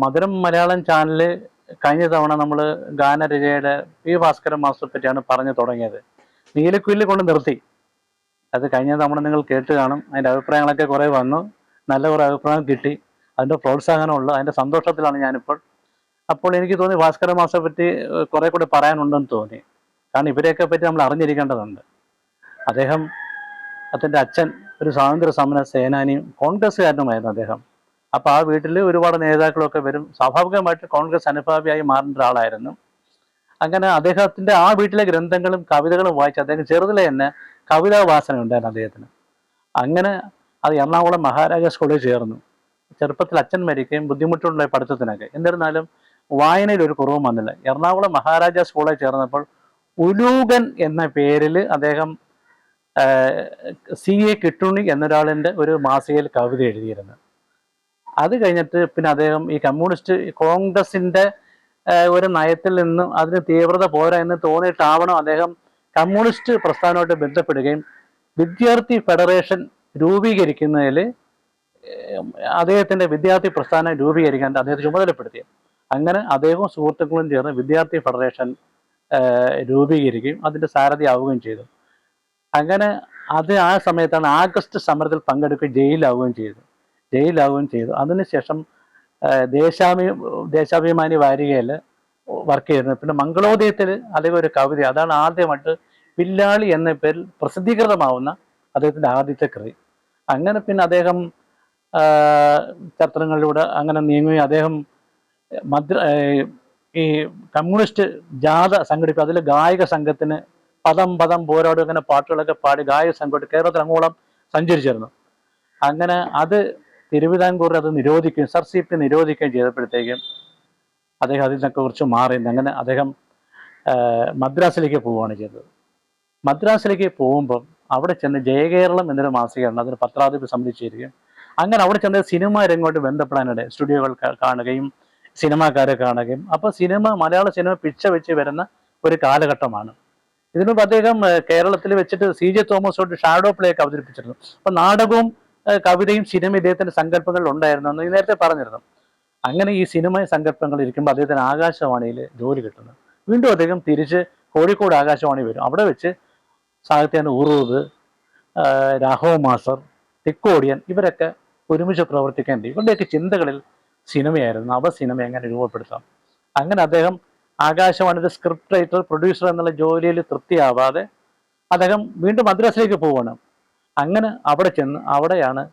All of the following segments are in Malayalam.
മധുരം മലയാളം ചാനല് കഴിഞ്ഞ തവണ നമ്മൾ ഗാനരചനയുടെ പി ഭാസ്കരൻ മാസ്റ്ററെ പറ്റിയാണ് പറഞ്ഞു തുടങ്ങിയത്. നീലക്കുയിലിൽ കൊണ്ട് നിർത്തി. അത് കഴിഞ്ഞ തവണ നിങ്ങൾ കേട്ട് കാണും. അതിൻ്റെ അഭിപ്രായങ്ങളൊക്കെ കുറേ വന്നു, നല്ല കുറേ അഭിപ്രായം കിട്ടി. അതിൻ്റെ പ്രോത്സാഹനമുള്ള അതിൻ്റെ സന്തോഷത്തിലാണ് ഞാനിപ്പോൾ. അപ്പോൾ എനിക്ക് തോന്നി ഭാസ്കരൻ മാസ്റ്ററെ പറ്റി കുറേ കൂടി പറയാനുണ്ടെന്ന് തോന്നി. കാരണം ഇവരെയൊക്കെ പറ്റി നമ്മൾ അറിഞ്ഞിരിക്കേണ്ടതുണ്ട്. അദ്ദേഹത്തിൻ്റെ അച്ഛൻ ഒരു സ്വാതന്ത്ര്യ സമര സേനാനിയും കോൺഗ്രസ്സുകാരനുമായിരുന്നു അദ്ദേഹം. അപ്പോൾ ആ വീട്ടിൽ ഒരുപാട് നേതാക്കളൊക്കെ വരും. സ്വാഭാവികമായിട്ട് കോൺഗ്രസ് അനുഭാവിയായി മാറേണ്ട ഒരാളായിരുന്നു. അങ്ങനെ അദ്ദേഹത്തിൻ്റെ ആ വീട്ടിലെ ഗ്രന്ഥങ്ങളും കവിതകളും വായിച്ച് അദ്ദേഹം ചെറുതിലെ തന്നെ കവിതാ വാസന ഉണ്ടായിരുന്നു അദ്ദേഹത്തിന്. അങ്ങനെ അത് എറണാകുളം മഹാരാജാസ് കോളേജിൽ ചേർന്നു. ചെറുപ്പത്തിൽ അച്ഛൻ മരിക്കുകയും ബുദ്ധിമുട്ടുള്ള പഠിത്തത്തിനൊക്കെ. എന്നിരുന്നാലും വായനയിൽ ഒരു കുറവും വന്നില്ല. എറണാകുളം മഹാരാജാസ് കോളേജിൽ ചേർന്നപ്പോൾ ഉലൂകൻ എന്ന പേരിൽ അദ്ദേഹം CA കിട്ടുണി എന്നൊരാളിൻ്റെ ഒരു മാസികയിൽ കവിത എഴുതിയിരുന്നു. അത് കഴിഞ്ഞിട്ട് പിന്നെ അദ്ദേഹം ഈ കമ്മ്യൂണിസ്റ്റ് കോൺഗ്രസിൻ്റെ ഒരു നയത്തിൽ നിന്നും അതിന് തീവ്രത പോരാ എന്ന് തോന്നിയിട്ടാവണം അദ്ദേഹം കമ്മ്യൂണിസ്റ്റ് പ്രസ്ഥാനമായിട്ട് ബന്ധപ്പെടുകയും വിദ്യാർത്ഥി ഫെഡറേഷൻ രൂപീകരിക്കുന്നതിൽ അദ്ദേഹത്തിൻ്റെ വിദ്യാർത്ഥി പ്രസ്ഥാനം രൂപീകരിക്കാൻ അദ്ദേഹത്തെ ചുമതലപ്പെടുത്തി. അങ്ങനെ അദ്ദേഹവും സുഹൃത്തുക്കളും ചേർന്ന് വിദ്യാർത്ഥി ഫെഡറേഷൻ രൂപീകരിക്കുകയും അതിൻ്റെ സാരഥിയാവുകയും ചെയ്തു. അങ്ങനെ അത് ആ സമയത്താണ് ആഗസ്റ്റ് സമരത്തിൽ പങ്കെടുക്കുകയും ജയിലാവുകയും ചെയ്തു. അതിനുശേഷം ദേശാഭിമാനി വാരികയിൽ വർക്ക് ചെയ്തിരുന്നു. പിന്നെ മംഗളോദയത്തിൽ അദ്ദേഹം ഒരു കവിത, അതാണ് ആദ്യമായിട്ട് വില്ലാളി എന്ന പേരിൽ പ്രസിദ്ധീകൃതമാവുന്ന അദ്ദേഹത്തിൻ്റെ ആദ്യത്തെ കൃതി. അങ്ങനെ പിന്നെ അദ്ദേഹം ചരിത്രങ്ങളിലൂടെ അങ്ങനെ നീങ്ങുകയും അദ്ദേഹം ഈ കമ്മ്യൂണിസ്റ്റ് ജാഥ സംഘടിപ്പിക്കും. അതിൽ ഗായക സംഘത്തിന് പദം പോരാടും അങ്ങനെ പാട്ടുകളൊക്കെ പാടി ഗായക സംഘമായിട്ട് കേരളത്തിൽ അങ്ങോളം സഞ്ചരിച്ചിരുന്നു. അങ്ങനെ അത് തിരുവിതാംകൂറിൽ അത് നിരോധിക്കുകയും SRCP നിരോധിക്കുകയും ചെയ്തപ്പോഴത്തേക്കും അദ്ദേഹം അതിൽ നിന്നൊക്കെ കുറിച്ച് മാറിയിരുന്നു. അങ്ങനെ അദ്ദേഹം മദ്രാസിലേക്ക് പോവുകയാണ് ചെയ്തത്. മദ്രാസിലേക്ക് പോകുമ്പം അവിടെ ചെന്ന് ജയകേരളം എന്നൊരു മാസികയാണ്, അതിന് പത്രാധിപ സമിതി ചേരുകയും അങ്ങനെ അവിടെ ചെന്ന് സിനിമാ രംഗമായിട്ട് ബന്ധപ്പെടാനിടെ സ്റ്റുഡിയോകൾ കാണുകയും സിനിമാക്കാരെ കാണുകയും. അപ്പോൾ മലയാള സിനിമ പിച്ച വെച്ച് വരുന്ന ഒരു കാലഘട്ടമാണ്. ഇതിനുമുമ്പ് അദ്ദേഹം കേരളത്തിൽ വെച്ചിട്ട് CJ തോമസോട് ഷാഡോ പ്ലേ ഒക്കെ അവതരിപ്പിച്ചിരുന്നു. അപ്പം നാടകവും കവിതയും സിനിമ ഇദ്ദേഹത്തിൻ്റെ സങ്കല്പങ്ങളിൽ ഉണ്ടായിരുന്നു എന്ന് നേരത്തെ പറഞ്ഞിരുന്നു. അങ്ങനെ ഈ സിനിമ സങ്കല്പങ്ങൾ ഇരിക്കുമ്പോൾ അദ്ദേഹത്തിന് ആകാശവാണിയിൽ ജോലി കിട്ടുന്നു. വീണ്ടും അദ്ദേഹം തിരിച്ച് കോഴിക്കോട് ആകാശവാണി വരും. അവിടെ വെച്ച് സാഹിത്യ ഉറൂബ്, രാഘവ മാസ്റ്റർ, തിക്കോടിയൻ ഇവരൊക്കെ ഒരുമിച്ച് പ്രവർത്തിക്കേണ്ടി. ഇവരുടെയൊക്കെ ചിന്തകളിൽ സിനിമയായിരുന്നു. സിനിമ എങ്ങനെ രൂപപ്പെടുത്താം. അങ്ങനെ അദ്ദേഹം ആകാശവാണിയുടെ സ്ക്രിപ്റ്റ് റൈറ്റർ, പ്രൊഡ്യൂസർ എന്നുള്ള ജോലിയിൽ തൃപ്തിയാവാതെ അദ്ദേഹം വീണ്ടും മദ്രാസിലേക്ക് പോവുകയാണ്. അങ്ങനെ അവിടെയാണ്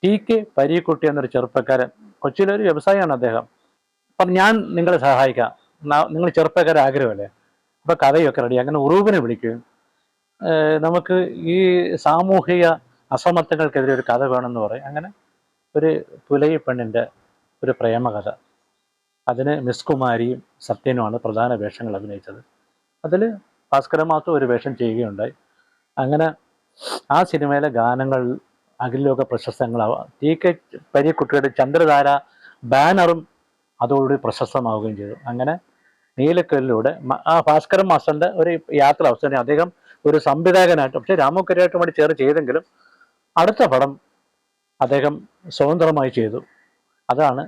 TK പരീക്കുട്ടി എന്നൊരു ചെറുപ്പക്കാരൻ, കൊച്ചിയിലൊരു വ്യവസായിയാണ് അദ്ദേഹം. അപ്പം ഞാൻ നിങ്ങളെ സഹായിക്കാം, നിങ്ങൾ ചെറുപ്പക്കാരെ ആഗ്രഹമല്ലേ, അപ്പോൾ കഥയൊക്കെ റെഡി. അങ്ങനെ ഉറൂബിനെ വിളിക്കുകയും നമുക്ക് ഈ സാമൂഹിക അസമത്വങ്ങൾക്കെതിരെ ഒരു കഥ വേണമെന്ന് പറയും. അങ്ങനെ ഒരു പുലയി പെണ്ണിൻ്റെ ഒരു പ്രേമകഥ, അതിന് മിസ് കുമാരിയും സത്യനുമാണ് പ്രധാന വേഷങ്ങൾ അഭിനയിച്ചത്. അതിൽ ഭാസ്കരൻ മാസ്റ്റർ ഒരു വേഷം ചെയ്യുകയുണ്ടായി. അങ്ങനെ ആ സിനിമയിലെ ഗാനങ്ങൾ അഖിലോക പ്രശസ്തങ്ങളാവാം. TK പരീക്കുട്ടിയുടെ ചന്ദ്രധാര ബാനറും അതോടുകൂടി പ്രശസ്തമാവുകയും ചെയ്തു. അങ്ങനെ നീലക്കല്ലിലൂടെ ആ ഭാസ്കരൻ മാസ്റ്ററിൻ്റെ ഒരു യാത്ര അവസാനം അദ്ദേഹം ഒരു സംവിധായകനായിട്ട്, പക്ഷേ രാമകരിയായിട്ടുമായിട്ട് ചേർന്ന് ചെയ്തെങ്കിലും അടുത്ത പടം അദ്ദേഹം സ്വതന്ത്രമായി ചെയ്തു. അതാണ്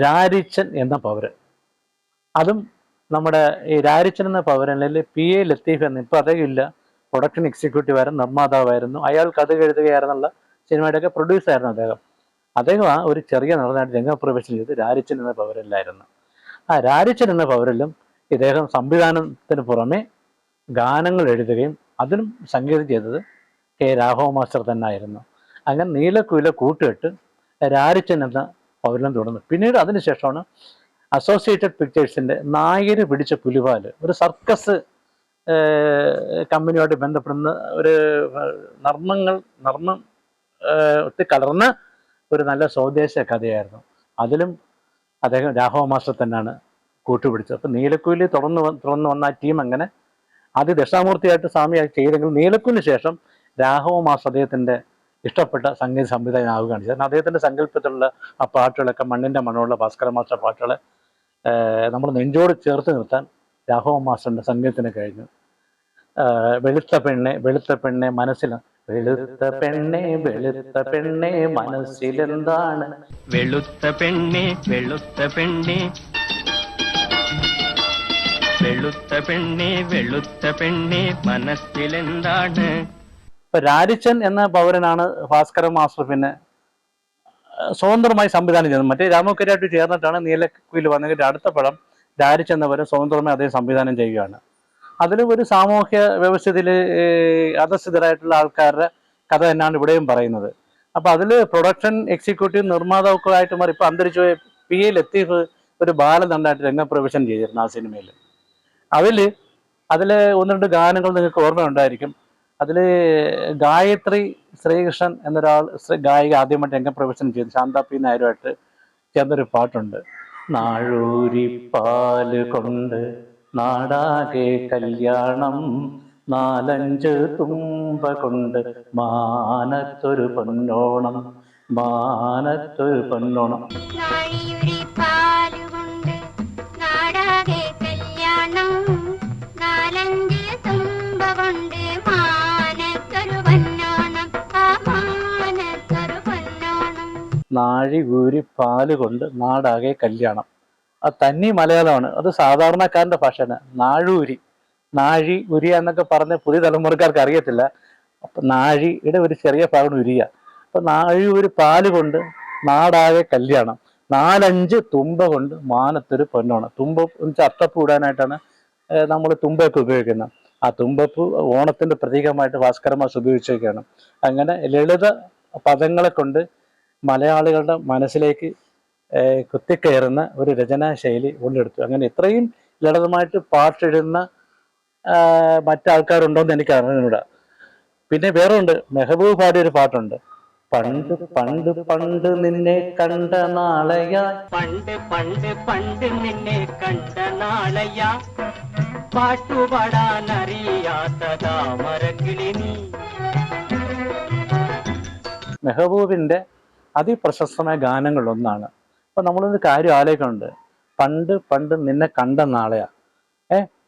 രാരിച്ചൻ എന്ന പൗരൻ. അതും നമ്മുടെ ഈ രാരിച്ചൻ എന്ന പൗരനിൽ PA ലത്തീഫ് എന്ന്, ഇപ്പോൾ അദ്ദേഹം ഇല്ല, പ്രൊഡക്ഷൻ എക്സിക്യൂട്ടീവായിരുന്നു, നിർമ്മാതാവായിരുന്നു. അയാൾ കഥ എഴുതുകയായിരുന്നുള്ള സിനിമയുടെയൊക്കെ പ്രൊഡ്യൂസറായിരുന്നു അദ്ദേഹം ആ ഒരു ചെറിയ നടനായിട്ട് രംഗപ്രവേശനം ചെയ്ത് രാരിച്ചൻ എന്ന പൗരനിലായിരുന്നു. ആ രാരിച്ചൻ എന്ന പൗരനിലും ഇദ്ദേഹം സംവിധാനത്തിന് പുറമെ ഗാനങ്ങൾ എഴുതുകയും അതിനും സംഗീതം ചെയ്തത് K. രാഘവ മാസ്റ്റർ തന്നെ ആയിരുന്നു. അങ്ങനെ നീലക്കുയിലെ കൂട്ടുകെട്ട് രാരിച്ചൻ എന്ന പൗരൻ തുടർന്നു. പിന്നീട് അതിനുശേഷമാണ് അസോസിയേറ്റഡ് പിക്ചേഴ്സിൻ്റെ നായര് പിടിച്ച പുലിവാല്, ഒരു സർക്കസ് കമ്പനിയുമായിട്ട് ബന്ധപ്പെടുന്ന ഒരു നർമ്മം കലർന്ന ഒരു നല്ല സ്വദേശ കഥയായിരുന്നു. അതിലും അദ്ദേഹം രാഘവ മാസ്റ്റർ തന്നെയാണ് കൂട്ടുപിടിച്ചു. അപ്പം നീലക്കുയിലിൽ തുടർന്ന് വന്ന ആ ടീം അങ്ങനെ ആദ്യ ദക്ഷിണാമൂർത്തിയായിട്ട് സ്വാമിയായി ചെയ്തെങ്കിൽ നീലക്കുയിലിന് ശേഷം രാഘവ മാസ്റ്റർ അദ്ദേഹത്തിൻ്റെ ഇഷ്ടപ്പെട്ട സംഗീത സംവിധായകനാവുകയാണ് ചെയ്തത്. അദ്ദേഹത്തിൻ്റെ സങ്കല്പത്തിലുള്ള ആ പാട്ടുകളൊക്കെ മണ്ണിൻ്റെ മണമുള്ള ഭാസ്കര മാസ്റ്റർ പാട്ടുകളെ നമ്മൾ നെഞ്ചോട് ചേർത്ത് നിർത്താൻ രാഘവ മാസ്റ്ററിൻ്റെ സംഗീതത്തിന് കഴിഞ്ഞു. വെളുത്ത പെണ്ണെ മനസ്സിൽ വെളുത്ത പെണ്ണെ മനസ്സിലെന്താണ്, വെളുത്ത പെണ്ണെ മനസ്സിലെന്താണ്. ഇപ്പൊ രാരിച്ചൻ എന്ന പൗരനാണ് ഭാസ്കര മാസ്റ്റർ പിന്നെ സ്വതന്ത്രമായി സംവിധാനം ചെയ്യുന്നത്. മറ്റേ രാമകരിയായിട്ട് ചേർന്നിട്ടാണ് നീലക്കുയിൽ വന്നെങ്കിൽ അടുത്ത പടം രാരിച്ചൻ എന്ന പൗരൻ സ്വതന്ത്രമായി അദ്ദേഹം സംവിധാനം ചെയ്യുകയാണ്. അതിലും ഒരു സാമൂഹ്യ വ്യവസ്ഥയിൽ അധസ്ഥിതരായിട്ടുള്ള ആൾക്കാരുടെ കഥ തന്നെയാണ് ഇവിടെയും പറയുന്നത്. അപ്പൊ അതിൽ പ്രൊഡക്ഷൻ എക്സിക്യൂട്ടീവ് നിർമ്മാതാക്കളായിട്ട് മാറി. ഇപ്പൊ അന്തരിച്ച PA ലത്തീഫ് ഒരു ബാലനണ്ടായിട്ട് രംഗപ്രവേശനം ചെയ്തിരുന്നു ആ സിനിമയിൽ. അതില് ഒന്ന് രണ്ട് ഗാനങ്ങൾ നിങ്ങൾക്ക് ഓർമ്മയുണ്ടായിരിക്കും. അതിൽ ഗായത്രി ശ്രീകൃഷ്ണൻ എന്നൊരാൾ ഗായിക ആദ്യമായിട്ട് രംഗപ്രവേശനം ചെയ്തു ശാന്ത P നായരുമായിട്ട് ചേർന്നൊരു പാട്ടുണ്ട്. നാഴൂരിപ്പാല് കൊണ്ട് നാടാകെ കല്യാണം, 4-5 തുമ്പ കൊണ്ട് മാനത്തൊരു പൊന്നോണം, മാനത്തൊരു പൊന്നോണം. നാഴി ഊരി പാല് കൊണ്ട് നാടാകെ കല്യാണം. അത് തന്നി മലയാളമാണ്. അത് സാധാരണക്കാരൻ്റെ ഭാഷയാണ്. നാഴി ഉരിയ എന്നൊക്കെ പറഞ്ഞ് പുതിയ തലമുറക്കാർക്ക് അറിയത്തില്ല. അപ്പൊ നാഴിയുടെ ഒരു ചെറിയ ഭാഗമാണ് ഉരിയ. അപ്പൊ നാഴി ഒരു പാല് കൊണ്ട് നാടാകെ കല്യാണം, 4-5 തുമ്പ കൊണ്ട് മാനത്തൊരു പൊന്നോണം. തുമ്പ വെച്ചാൽ അത്തപ്പൂ ഇടാനായിട്ടാണ് നമ്മൾ തുമ്പയൊക്കെ ഉപയോഗിക്കുന്നത്. ആ തുമ്പപ്പൂ ഓണത്തിന്റെ പ്രതീകമായിട്ട് ഭാസ്കര മാസ്റ്റർ ഉപയോഗിച്ചൊക്കെയാണ്. അങ്ങനെ ലളിത പദങ്ങളെ കൊണ്ട് മലയാളികളുടെ മനസ്സിലേക്ക് കുത്തിക്കയറുന്ന ഒരു രചനാശൈലി ഉള്ളെടുത്തു. അങ്ങനെ ഇത്രയും ലളിതമായിട്ട് പാട്ടെഴുതുന്ന മറ്റാൾക്കാരുണ്ടോയെന്ന് എനിക്ക് അറിഞ്ഞൂടാ. പിന്നെ വേറെ ഉണ്ട്, മെഹബൂബ് പാടിയൊരു പാട്ടുണ്ട്. പണ്ട് പണ്ട് പണ്ട് നിന്നെ കണ്ട നാളെയാ, പണ്ട് നിന്നെ കണ്ട നാളെയാ, പാട്ടുപാടാനറിയാത്തതാ മരക്കിളി നീ. മെഹബൂബിന്റെ അതിപ്രശസ്തമായ ഗാനങ്ങളിലൊന്നാണ്. അപ്പൊ നമ്മളൊരു കാര്യം ആലോചിക്കുന്നുണ്ട്. പണ്ട് നിന്നെ കണ്ട നാളെയാ,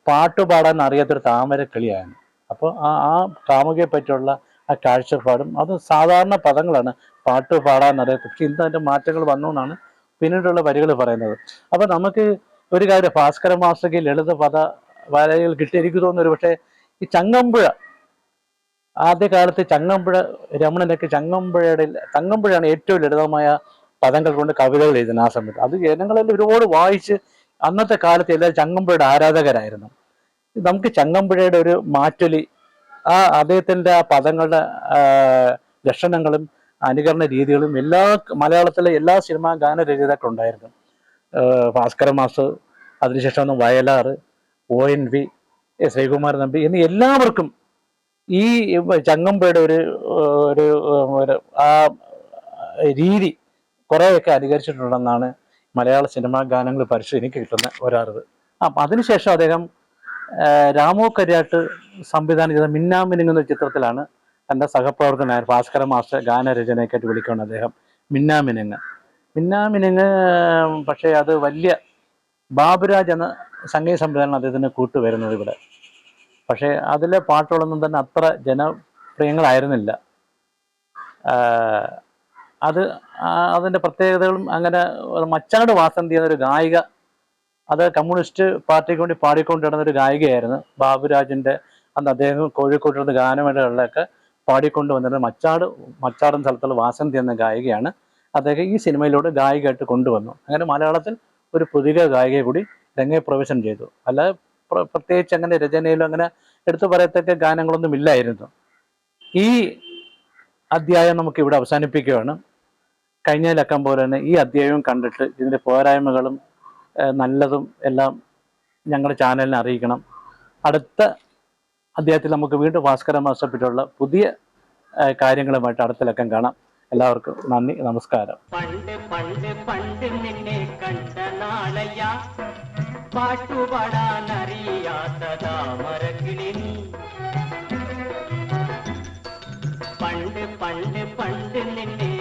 പാട്ടുപാടാൻ അറിയാത്തൊരു താമരക്കിളിയാണ്. അപ്പോൾ ആ കാമുകയെ പറ്റിയുള്ള ആ കാഴ്ചപ്പാടും അത് സാധാരണ പദങ്ങളാണ്, പാട്ട് പാടാൻ അറിയാത്ത. പക്ഷെ ഇന്ന് അതിൻ്റെ മാറ്റങ്ങൾ വന്നു എന്നാണ് പിന്നീടുള്ള വരികൾ പറയുന്നത്. അപ്പൊ നമുക്ക് ഒരു കാര്യം, ഭാസ്കര മാസ്റ്റർക്ക് ലളിത പദ വരകൾ കിട്ടി. എനിക്ക് തോന്നുന്നു പക്ഷേ ഈ ചങ്ങമ്പുഴ ആദ്യകാലത്ത് ചങ്ങമ്പുഴ രമണനൊക്കെ ചങ്ങമ്പുഴയാണ് ഏറ്റവും ലളിതമായ പദങ്ങൾ കൊണ്ട് കവിതകൾ എഴുതുന്നത് ആ സമയത്ത്. അത് ജനങ്ങളെല്ലാം ഒരുപാട് വായിച്ച് അന്നത്തെ കാലത്ത് എല്ലാവരും ചങ്ങമ്പുഴയുടെ ആരാധകരായിരുന്നു. നമുക്ക് ചങ്ങമ്പുഴയുടെ ഒരു മാറ്റൊലി, അദ്ദേഹത്തിൻ്റെ ആ പദങ്ങളുടെ ലക്ഷണങ്ങളും അനുകരണ രീതികളും മലയാളത്തിലെ എല്ലാ സിനിമാ ഗാനരചയിതാക്കളും ഉണ്ടായിരുന്നു. ഭാസ്കര മാസ്റ്റർ, അതിനുശേഷം വയലാർ, ONV, ശ്രീകുമാരൻ തമ്പി എന്നീ എല്ലാവർക്കും ഈ ചങ്ങമ്പുഴയുടെ ഒരു ആ രീതി കുറേയൊക്കെ അനുകരിച്ചിട്ടുണ്ടെന്നാണ് മലയാള സിനിമാ ഗാനങ്ങൾ എനിക്ക് കിട്ടുന്ന ഒരറിവ്. അതിനുശേഷം അദ്ദേഹം രാമു കരിയാട്ട് സംവിധാനം ചെയ്ത മിന്നാമിനുങ്ങ് എന്ന ചിത്രത്തിലാണ് തൻ്റെ സഹപ്രവർത്തകനായ ഭാസ്കര മാസ്റ്റർ ഗാനരചനയ്ക്കായിട്ട് വിളിക്കുകയാണ് അദ്ദേഹം മിന്നാമിനുങ്ങ്. പക്ഷേ അത് വലിയ ബാബുരാജ് എന്ന സംഗീത സംവിധാനം അദ്ദേഹത്തിന് കൂട്ടുവരുന്നത് ഇവിടെ. പക്ഷേ അതിലെ പാട്ടുകളൊന്നും തന്നെ അത്ര ജനപ്രിയങ്ങളായിരുന്നില്ല. അതിൻ്റെ പ്രത്യേകതകളും അങ്ങനെ. മച്ചാട് വാസന്തി എന്നൊരു ഗായിക, അത് കമ്മ്യൂണിസ്റ്റ് പാർട്ടിക്ക് വേണ്ടി പാടിക്കൊണ്ടിരുന്ന ഒരു ഗായികയായിരുന്നു. ബാബുരാജിൻ്റെ അന്ന് അദ്ദേഹം കോഴിക്കോട്ടിരുന്ന ഗാനമേളകളിലൊക്കെ പാടിക്കൊണ്ട് വന്നിരുന്ന മച്ചാടൻ സ്ഥലത്തുള്ള വാസന്തി എന്ന ഗായികയാണ്. അദ്ദേഹം ഈ സിനിമയിലൂടെ ഗായികയായിട്ട് കൊണ്ടുവന്നു. അങ്ങനെ മലയാളത്തിൽ ഒരു പുതിയ ഗായികയെ കൂടി രംഗപ്രവേശനം ചെയ്തു. അല്ലാതെ പ്രത്യേകിച്ച് അങ്ങനെ രചനയിലും അങ്ങനെ എടുത്തു പറയത്തക്ക ഗാനങ്ങളൊന്നും ഇല്ലായിരുന്നു. ഈ അധ്യായം നമുക്ക് ഇവിടെ അവസാനിപ്പിക്കുകയാണ്. കഴിഞ്ഞ ലക്കം പോലെ തന്നെ ഈ അധ്യായവും കണ്ടിട്ട് ഇതിൻ്റെ പോരായ്മകളും നല്ലതും എല്ലാം ഞങ്ങളുടെ ചാനലിനെ അറിയിക്കണം. അടുത്ത അധ്യായത്തിൽ നമുക്ക് വീണ്ടും ഭാസ്കര മാസ്റ്ററെ പറ്റിയുള്ള പുതിയ കാര്യങ്ങളുമായിട്ട് അടുത്ത ലക്കം കാണാം. എല്ലാവർക്കും നന്ദി, നമസ്കാരം. പണ്ട് നിന്നെ കണ്ട നാളെയാ, പാട്ടുപാടാൻ അറിയാത്ത താമരക്കിളി നീ പണ്ട് പണ്ട് പണ്ട് നിന്നെ